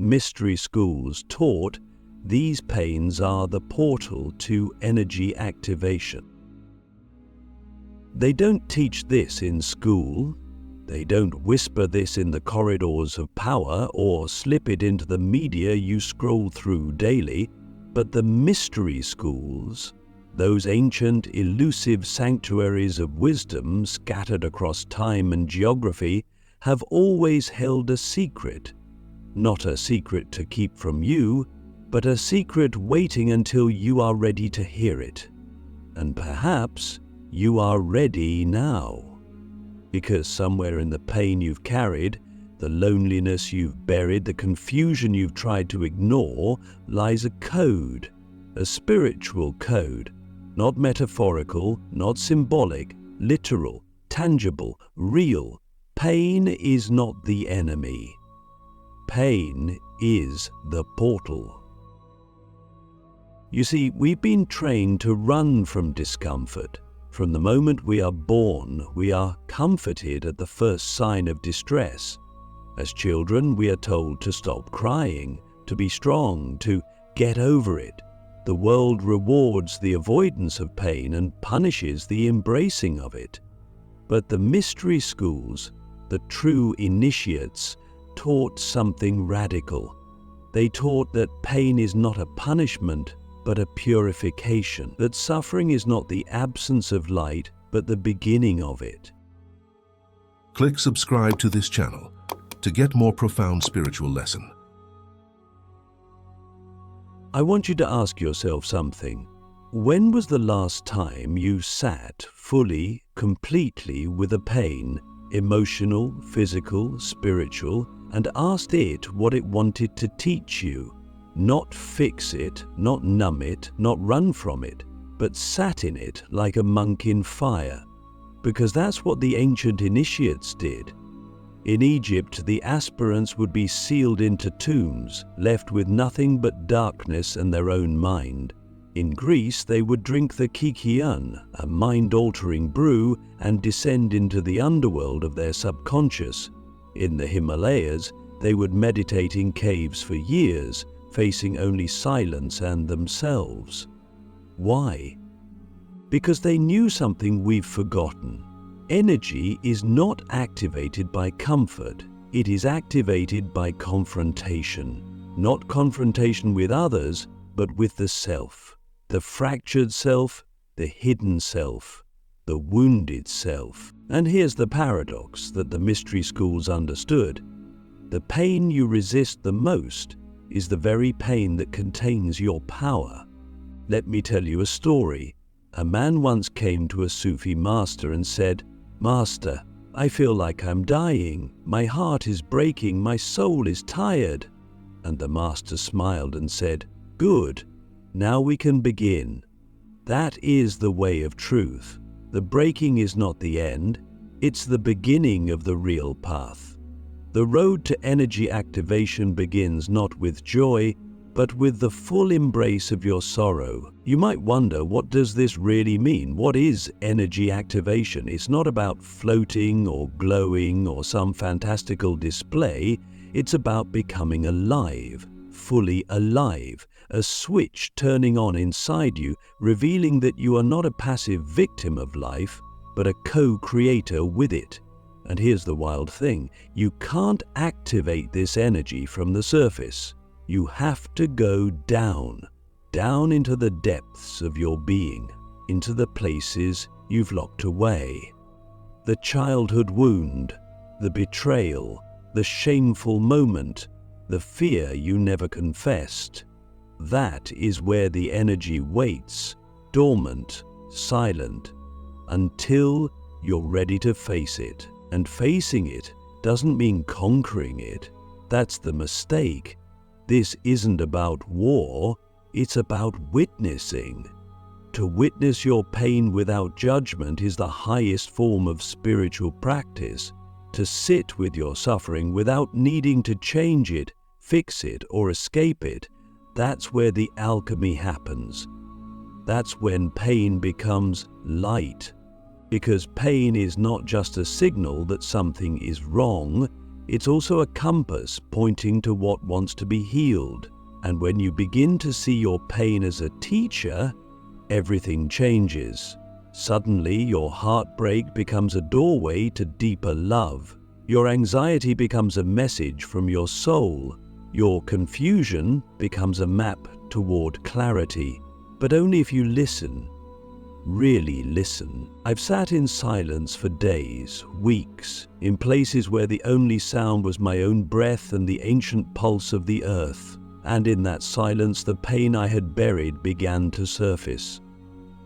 mystery schools taught, these pains are the portal to energy activation. They don't teach this in school. They don't whisper this in the corridors of power or slip it into the media you scroll through daily, but the mystery schools, those ancient, elusive sanctuaries of wisdom scattered across time and geography, have always held a secret. Not a secret to keep from you, but a secret waiting until you are ready to hear it. And perhaps you are ready now. Because somewhere in the pain you've carried, the loneliness you've buried, the confusion you've tried to ignore, lies a code, a spiritual code, not metaphorical, not symbolic, literal, tangible, real. Pain is not the enemy. Pain is the portal. You see, we've been trained to run from discomfort. From the moment we are born, we are comforted at the first sign of distress. As children, we are told to stop crying, to be strong, to get over it. The world rewards the avoidance of pain and punishes the embracing of it. But the mystery schools, the true initiates, taught something radical. They taught that pain is not a punishment, but a purification, that suffering is not the absence of light, but the beginning of it. Click subscribe to this channel to get more profound spiritual lesson. I want you to ask yourself something. When was the last time you sat fully, completely with a pain, emotional, physical, spiritual, and asked it what it wanted to teach you? Not fix it, not numb it, not run from it, but sat in it like a monk in fire. Because that's what the ancient initiates did. In Egypt, the aspirants would be sealed into tombs, left with nothing but darkness and their own mind. In Greece, they would drink the kikian, a mind-altering brew, and descend into the underworld of their subconscious. In the Himalayas, they would meditate in caves for years, facing only silence and themselves. Why? Because they knew something we've forgotten. Energy is not activated by comfort. It is activated by confrontation. Not confrontation with others, but with the self. The fractured self, the hidden self, the wounded self. And here's the paradox that the mystery schools understood. The pain you resist the most is the very pain that contains your power. Let me tell you a story. A man once came to a Sufi master and said, "Master, I feel like I'm dying. My heart is breaking. My soul is tired." And the master smiled and said, "Good. Now we can begin." That is the way of truth. The breaking is not the end. It's the beginning of the real path. The road to energy activation begins not with joy, but with the full embrace of your sorrow. You might wonder, what does this really mean? What is energy activation? It's not about floating or glowing or some fantastical display. It's about becoming alive, fully alive, a switch turning on inside you, revealing that you are not a passive victim of life, but a co-creator with it. And here's the wild thing, you can't activate this energy from the surface. You have to go down into the depths of your being, into the places you've locked away. The childhood wound, the betrayal, the shameful moment, the fear you never confessed. That is where the energy waits, dormant, silent, until you're ready to face it. And facing it doesn't mean conquering it. That's the mistake. This isn't about war, it's about witnessing. To witness your pain without judgment is the highest form of spiritual practice. To sit with your suffering without needing to change it, fix it, or escape it, that's where the alchemy happens. That's when pain becomes light. Because pain is not just a signal that something is wrong, It's also a compass pointing to what wants to be healed. And when you begin to see your pain as a teacher, everything changes. Suddenly, your heartbreak becomes a doorway to deeper love. Your anxiety becomes a message from your soul. Your confusion becomes a map toward clarity. But only if you listen. Really listen. I've sat in silence for days, weeks, in places where the only sound was my own breath and the ancient pulse of the earth. And in that silence, the pain I had buried began to surface.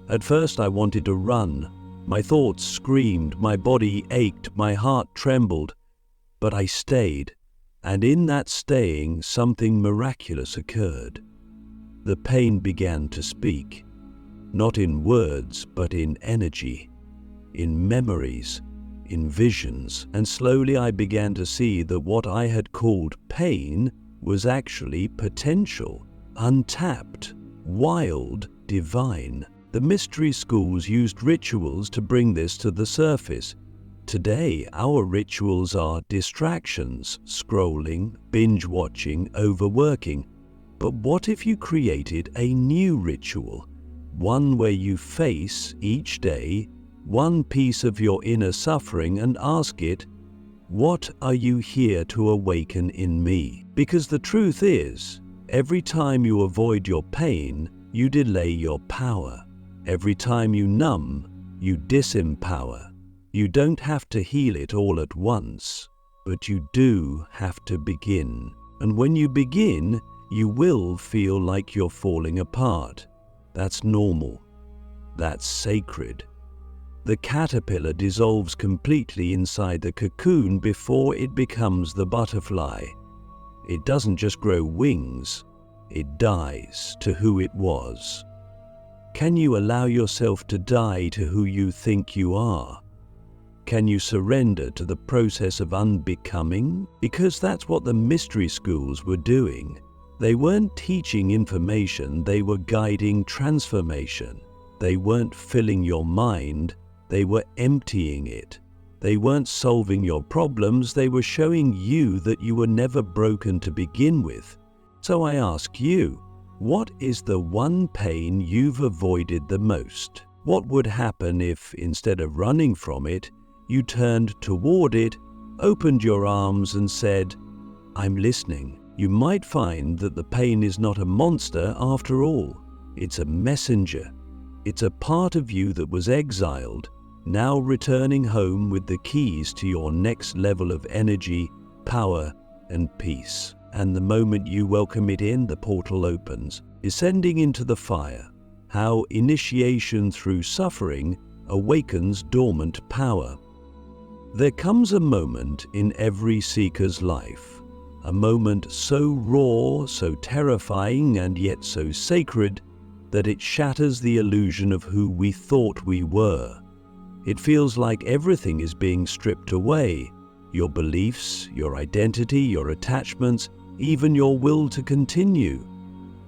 At first, I wanted to run. My thoughts screamed, my body ached, my heart trembled. But I stayed, and in that staying, something miraculous occurred. The pain began to speak, not in words, but in energy, in memories, in visions, and slowly I began to see that what I had called pain was actually potential, untapped, wild, divine. The mystery schools used rituals to bring this to the surface. Today, our rituals are distractions, scrolling, binge-watching, overworking. But what if you created a new ritual? One where you face, each day, one piece of your inner suffering and ask it, what are you here to awaken in me? Because the truth is, every time you avoid your pain, you delay your power. Every time you numb, you disempower. You don't have to heal it all at once, but you do have to begin. And when you begin, you will feel like you're falling apart. That's normal. That's sacred. The caterpillar dissolves completely inside the cocoon before it becomes the butterfly. It doesn't just grow wings, it dies to who it was. Can you allow yourself to die to who you think you are? Can you surrender to the process of unbecoming? Because that's what the mystery schools were doing. They weren't teaching information, they were guiding transformation. They weren't filling your mind, they were emptying it. They weren't solving your problems, they were showing you that you were never broken to begin with. So I ask you, what is the one pain you've avoided the most? What would happen if, instead of running from it, you turned toward it, opened your arms and said, I'm listening? You might find that the pain is not a monster after all. It's a messenger. It's a part of you that was exiled, now returning home with the keys to your next level of energy, power, and peace. And the moment you welcome it in, the portal opens, descending into the fire. How initiation through suffering awakens dormant power. There comes a moment in every seeker's life, a moment so raw, so terrifying, and yet so sacred that it shatters the illusion of who we thought we were. It feels like everything is being stripped away, your beliefs, your identity, your attachments, even your will to continue.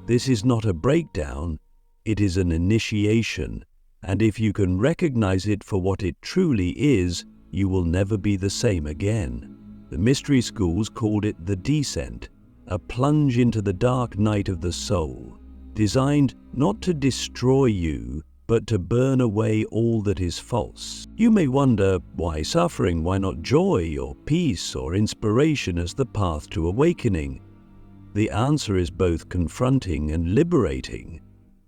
This is not a breakdown, it is an initiation, and if you can recognize it for what it truly is, you will never be the same again. The mystery schools called it the descent, a plunge into the dark night of the soul, designed not to destroy you, but to burn away all that is false. You may wonder, why suffering? Why not joy or peace or inspiration as the path to awakening? The answer is both confronting and liberating,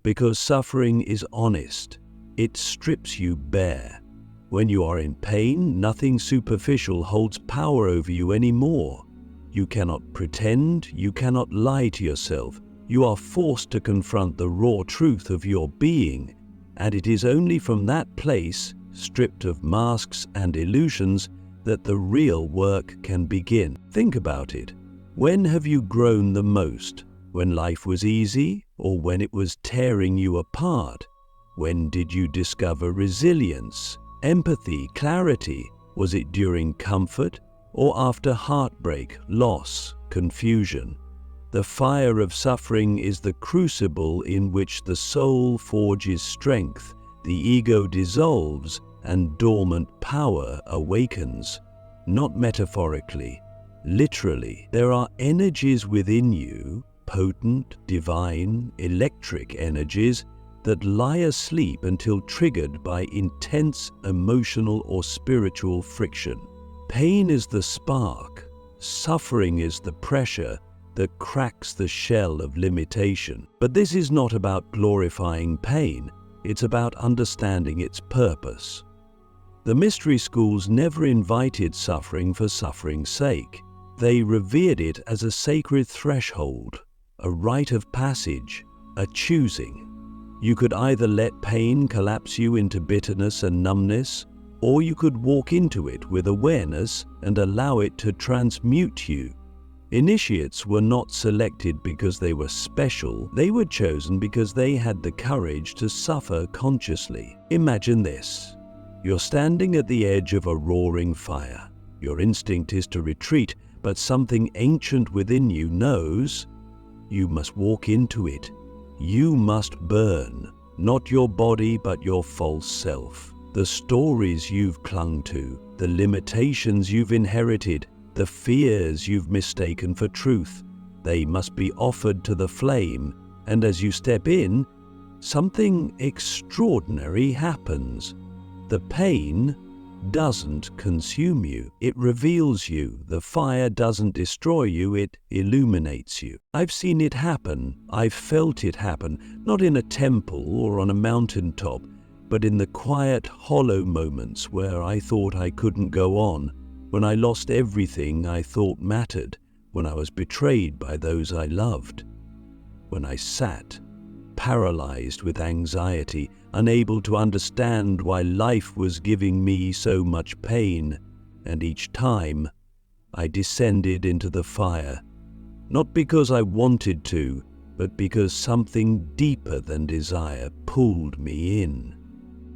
because suffering is honest. It strips you bare. When you are in pain, nothing superficial holds power over you anymore. You cannot pretend, you cannot lie to yourself. You are forced to confront the raw truth of your being, and it is only from that place, stripped of masks and illusions, that the real work can begin. Think about it. When have you grown the most? When life was easy, or when it was tearing you apart? When did you discover resilience, empathy, clarity? Was it during comfort, or after heartbreak, loss, confusion? The fire of suffering is the crucible in which the soul forges strength, the ego dissolves, and dormant power awakens. Not metaphorically, Literally, there are energies within you, potent, divine, electric energies, that lie asleep until triggered by intense emotional or spiritual friction. Pain is the spark, suffering is the pressure that cracks the shell of limitation. But this is not about glorifying pain, it's about understanding its purpose. The mystery schools never invited suffering for suffering's sake. They revered it as a sacred threshold, a rite of passage, a choosing. You could either let pain collapse you into bitterness and numbness, or you could walk into it with awareness and allow it to transmute you. Initiates were not selected because they were special, they were chosen because they had the courage to suffer consciously. Imagine this. You're standing at the edge of a roaring fire. Your instinct is to retreat, but something ancient within you knows you must walk into it. You must burn, not your body but your false self. The stories you've clung to, the limitations you've inherited, the fears you've mistaken for truth, they must be offered to the flame, and as you step in, something extraordinary happens. The pain doesn't consume you, it reveals you. The fire doesn't destroy you, it illuminates you. I've seen it happen, I've felt it happen, not in a temple or on a mountaintop, but in the quiet, hollow moments where I thought I couldn't go on, when I lost everything I thought mattered, when I was betrayed by those I loved, when I sat, paralyzed with anxiety, unable to understand why life was giving me so much pain, and each time I descended into the fire, not because I wanted to, but because something deeper than desire pulled me in.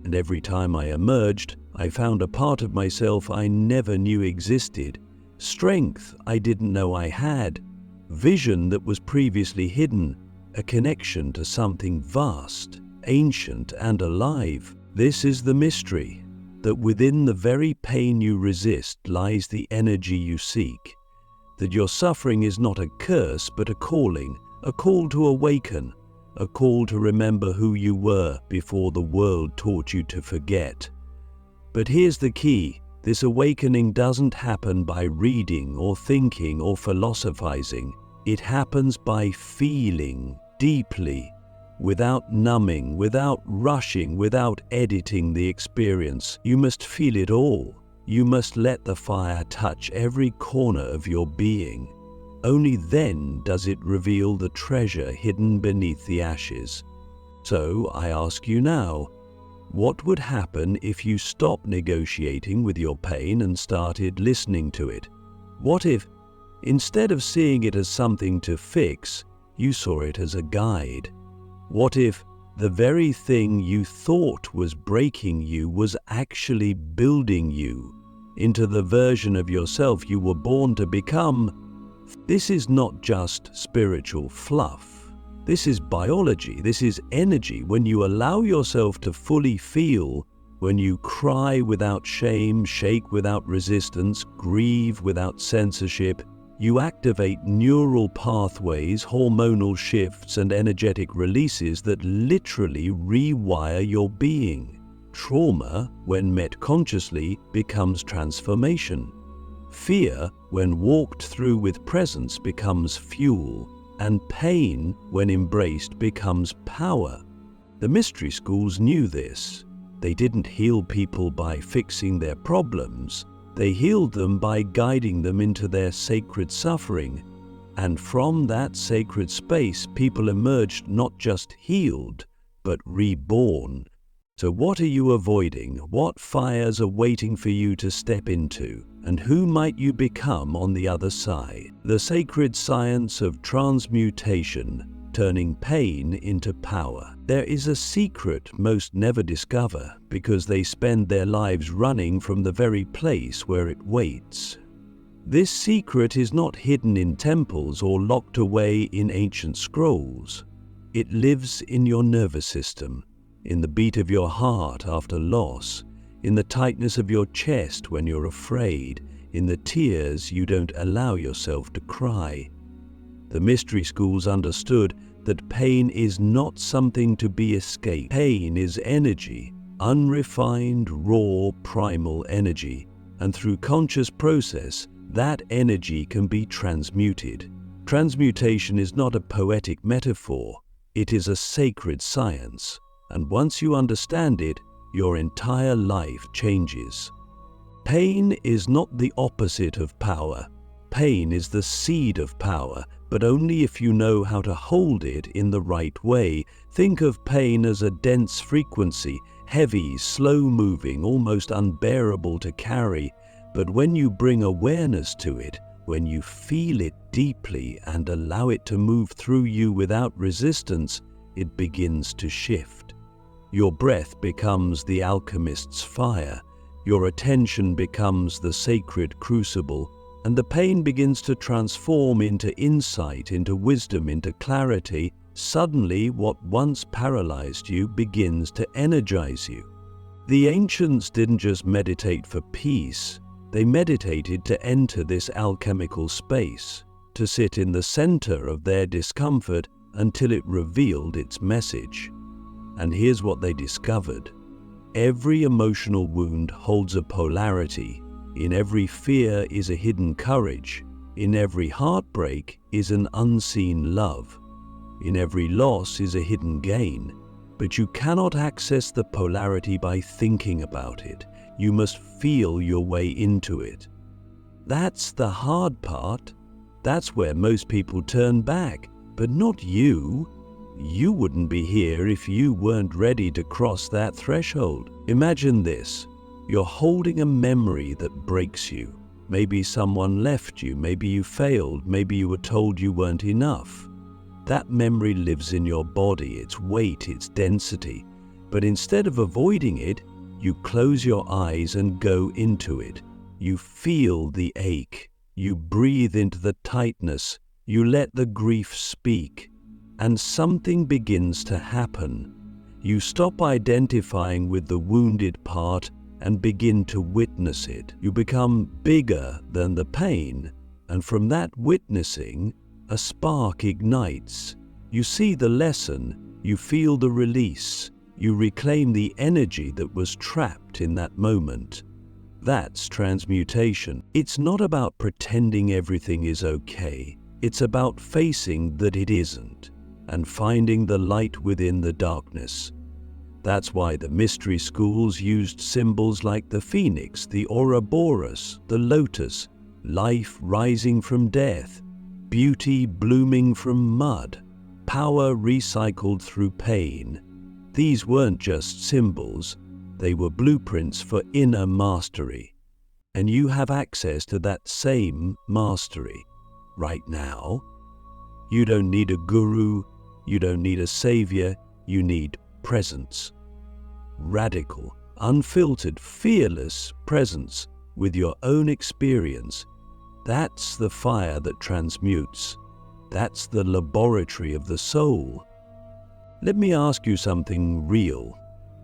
And every time I emerged, I found a part of myself I never knew existed, strength I didn't know I had, vision that was previously hidden, a connection to something vast, ancient and alive. This is the mystery, that within the very pain you resist lies the energy you seek, that your suffering is not a curse but a call to awaken, a call to remember who you were before the world taught you to forget. But here's the key, this awakening doesn't happen by reading or thinking or philosophizing. It happens by feeling deeply, without numbing, without rushing, without editing the experience. You must feel it all. You must let the fire touch every corner of your being. Only then does it reveal the treasure hidden beneath the ashes. So I ask you now, what would happen if you stopped negotiating with your pain and started listening to it? What if, instead of seeing it as something to fix, you saw it as a guide? What if the very thing you thought was breaking you was actually building you into the version of yourself you were born to become? This is not just spiritual fluff. This is biology. This is energy. When you allow yourself to fully feel, when you cry without shame, shake without resistance, grieve without censorship, you activate neural pathways, hormonal shifts, and energetic releases that literally rewire your being. Trauma, when met consciously, becomes transformation. Fear, when walked through with presence, becomes fuel. And pain, when embraced, becomes power. The mystery schools knew this. They didn't heal people by fixing their problems. They healed them by guiding them into their sacred suffering. And from that sacred space, people emerged not just healed, but reborn. So what are you avoiding? What fires are waiting for you to step into? And who might you become on the other side? The sacred science of transmutation, turning pain into power. There is a secret most never discover because they spend their lives running from the very place where it waits. This secret is not hidden in temples or locked away in ancient scrolls. It lives in your nervous system, in the beat of your heart after loss, in the tightness of your chest when you're afraid, in the tears you don't allow yourself to cry. The mystery schools understood that pain is not something to be escaped. Pain is energy, unrefined, raw, primal energy, and through conscious process, that energy can be transmuted. Transmutation is not a poetic metaphor, it is a sacred science, and once you understand it, your entire life changes. Pain is not the opposite of power. Pain is the seed of power, but only if you know how to hold it in the right way. Think of pain as a dense frequency, heavy, slow-moving, almost unbearable to carry. But when you bring awareness to it, when you feel it deeply and allow it to move through you without resistance, it begins to shift. Your breath becomes the alchemist's fire, your attention becomes the sacred crucible, and the pain begins to transform into insight, into wisdom, into clarity. Suddenly, what once paralyzed you begins to energize you. The ancients didn't just meditate for peace, they meditated to enter this alchemical space, to sit in the center of their discomfort until it revealed its message. And here's what they discovered. Every emotional wound holds a polarity. In every fear is a hidden courage. In every heartbreak is an unseen love. In every loss is a hidden gain. But you cannot access the polarity by thinking about it. You must feel your way into it. That's the hard part. That's where most people turn back, but not you. You wouldn't be here if you weren't ready to cross that threshold. Imagine this. You're holding a memory that breaks you. Maybe someone left you, maybe you failed, maybe you were told you weren't enough. That memory lives in your body, its weight, its density. But instead of avoiding it, you close your eyes and go into it. You feel the ache. You breathe into the tightness. You let the grief speak. And something begins to happen. You stop identifying with the wounded part and begin to witness it. You become bigger than the pain, and from that witnessing, a spark ignites. You see the lesson, you feel the release, you reclaim the energy that was trapped in that moment. That's transmutation. It's not about pretending everything is okay. It's about facing that it isn't, and finding the light within the darkness. That's why the mystery schools used symbols like the phoenix, the Ouroboros, the lotus, life rising from death, beauty blooming from mud, power recycled through pain. These weren't just symbols, they were blueprints for inner mastery. And you have access to that same mastery right now. You don't need a guru, you don't need a savior, you need presence. Radical, unfiltered, fearless presence with your own experience. That's the fire that transmutes. That's the laboratory of the soul. Let me ask you something real.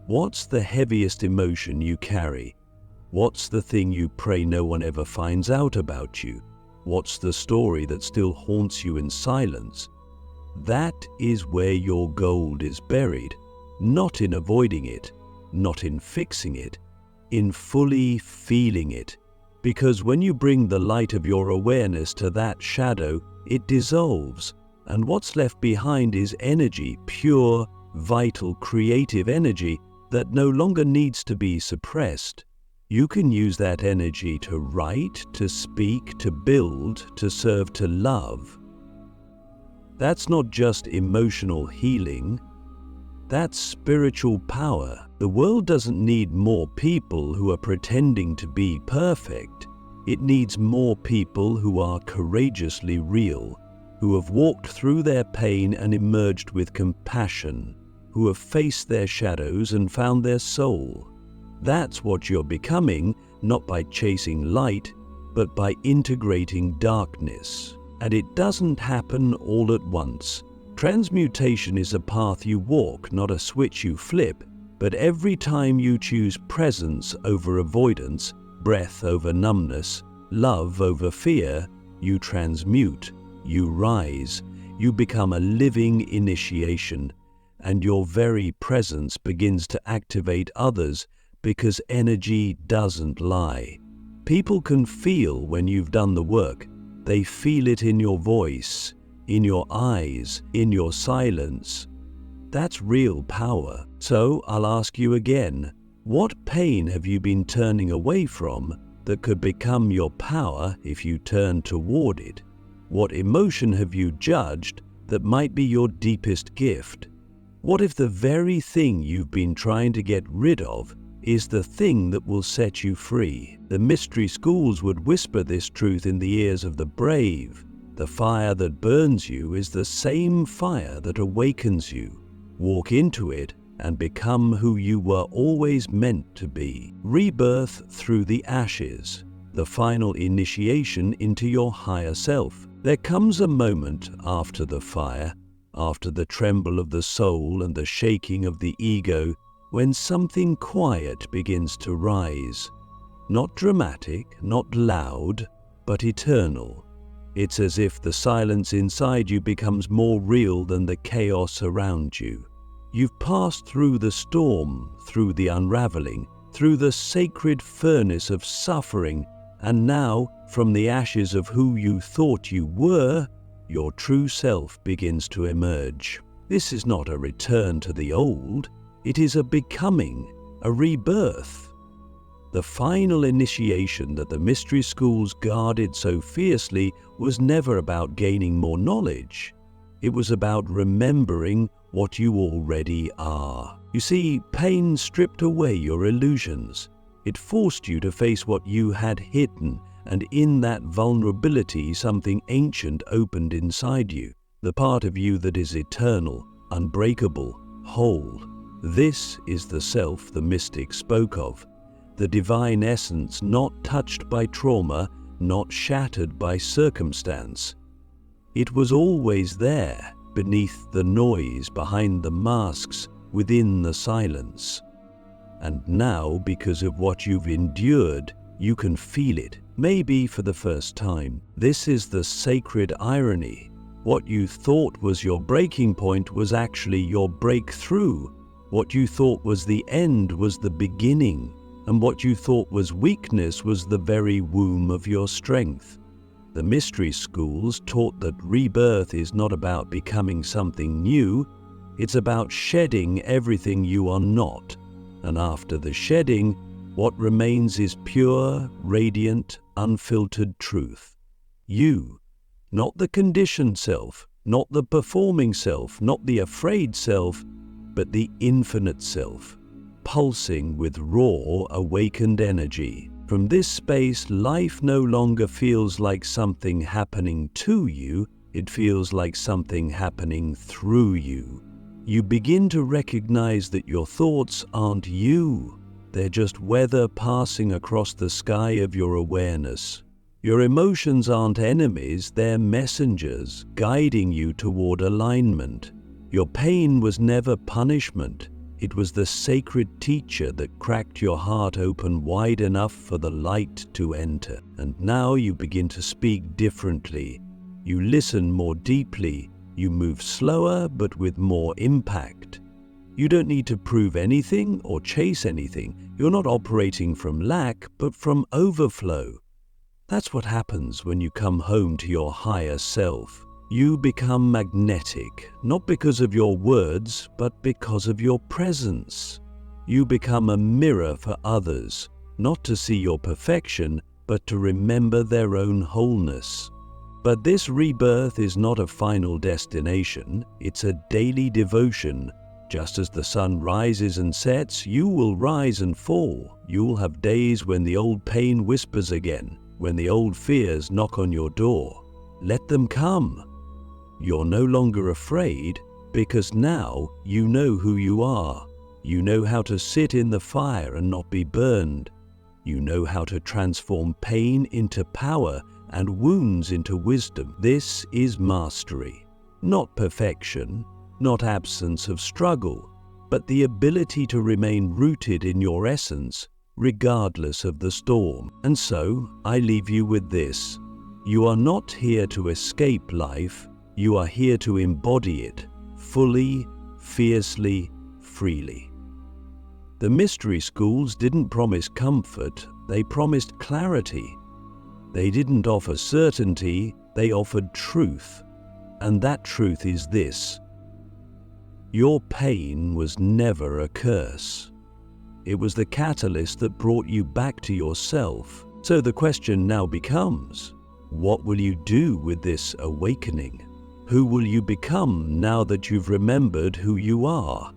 What's the heaviest emotion you carry? What's the thing you pray no one ever finds out about you? What's the story that still haunts you in silence? That is where your gold is buried, not in avoiding it, not in fixing it, in fully feeling it. Because when you bring the light of your awareness to that shadow, it dissolves, and what's left behind is energy, pure, vital, creative energy that no longer needs to be suppressed. You can use that energy to write, to speak, to build, to serve, to love. That's not just emotional healing, that's spiritual power. The world doesn't need more people who are pretending to be perfect. It needs more people who are courageously real, who have walked through their pain and emerged with compassion, who have faced their shadows and found their soul. That's what you're becoming, not by chasing light, but by integrating darkness. And it doesn't happen all at once. Transmutation is a path you walk, not a switch you flip, but every time you choose presence over avoidance, breath over numbness, love over fear, you transmute, you rise, you become a living initiation, and your very presence begins to activate others because energy doesn't lie. People can feel when you've done the work. They feel it in your voice, in your eyes, in your silence. That's real power. So I'll ask you again, what pain have you been turning away from that could become your power if you turn toward it? What emotion have you judged that might be your deepest gift? What if the very thing you've been trying to get rid of is the thing that will set you free? The mystery schools would whisper this truth in the ears of the brave. The fire that burns you is the same fire that awakens you. Walk into it and become who you were always meant to be. Rebirth through the ashes, the final initiation into your higher self. There comes a moment after the fire, after the tremble of the soul and the shaking of the ego, when something quiet begins to rise. Not dramatic, not loud, but eternal. It's as if the silence inside you becomes more real than the chaos around you. You've passed through the storm, through the unraveling, through the sacred furnace of suffering, and now, from the ashes of who you thought you were, your true self begins to emerge. This is not a return to the old, it is a becoming, a rebirth. The final initiation that the mystery schools guarded so fiercely was never about gaining more knowledge. It was about remembering what you already are. You see, pain stripped away your illusions. It forced you to face what you had hidden, and in that vulnerability something ancient opened inside you, the part of you that is eternal, unbreakable, whole. This is the self the mystics spoke of, the divine essence not touched by trauma, not shattered by circumstance. It was always there, beneath the noise, behind the masks, within the silence. And now, because of what you've endured, you can feel it, maybe for the first time. This is the sacred irony. What you thought was your breaking point was actually your breakthrough. What you thought was the end was the beginning, and what you thought was weakness was the very womb of your strength. The mystery schools taught that rebirth is not about becoming something new, it's about shedding everything you are not. And after the shedding, what remains is pure, radiant, unfiltered truth. You, not the conditioned self, not the performing self, not the afraid self, but the infinite self, pulsing with raw, awakened energy. From this space, life no longer feels like something happening to you, it feels like something happening through you. You begin to recognize that your thoughts aren't you, they're just weather passing across the sky of your awareness. Your emotions aren't enemies, they're messengers guiding you toward alignment. Your pain was never punishment. It was the sacred teacher that cracked your heart open wide enough for the light to enter. And now you begin to speak differently. You listen more deeply. You move slower but with more impact. You don't need to prove anything or chase anything. You're not operating from lack but from overflow. That's what happens when you come home to your higher self. You become magnetic, not because of your words, but because of your presence. You become a mirror for others, not to see your perfection, but to remember their own wholeness. But this rebirth is not a final destination, it's a daily devotion. Just as the sun rises and sets, you will rise and fall. You'll have days when the old pain whispers again, when the old fears knock on your door. Let them come. You're no longer afraid because now you know who you are. You know how to sit in the fire and not be burned. You know how to transform pain into power and wounds into wisdom. This is mastery, not perfection, not absence of struggle, but the ability to remain rooted in your essence, regardless of the storm. And so, I leave you with this. You are not here to escape life, you are here to embody it, fully, fiercely, freely. The mystery schools didn't promise comfort, they promised clarity. They didn't offer certainty, they offered truth. And that truth is this: your pain was never a curse. It was the catalyst that brought you back to yourself. So the question now becomes, what will you do with this awakening? Who will you become now that you've remembered who you are?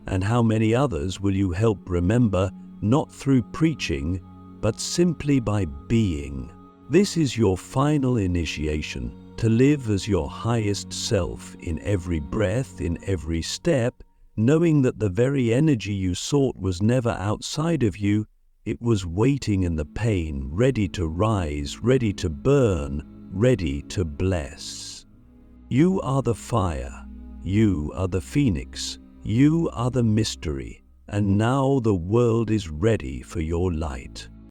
And how many others will you help remember, not through preaching, but simply by being? This is your final initiation, to live as your highest self in every breath, in every step, knowing that the very energy you sought was never outside of you, it was waiting in the pain, ready to rise, ready to burn, ready to bless. You are the fire, you are the phoenix, you are the mystery, and now the world is ready for your light.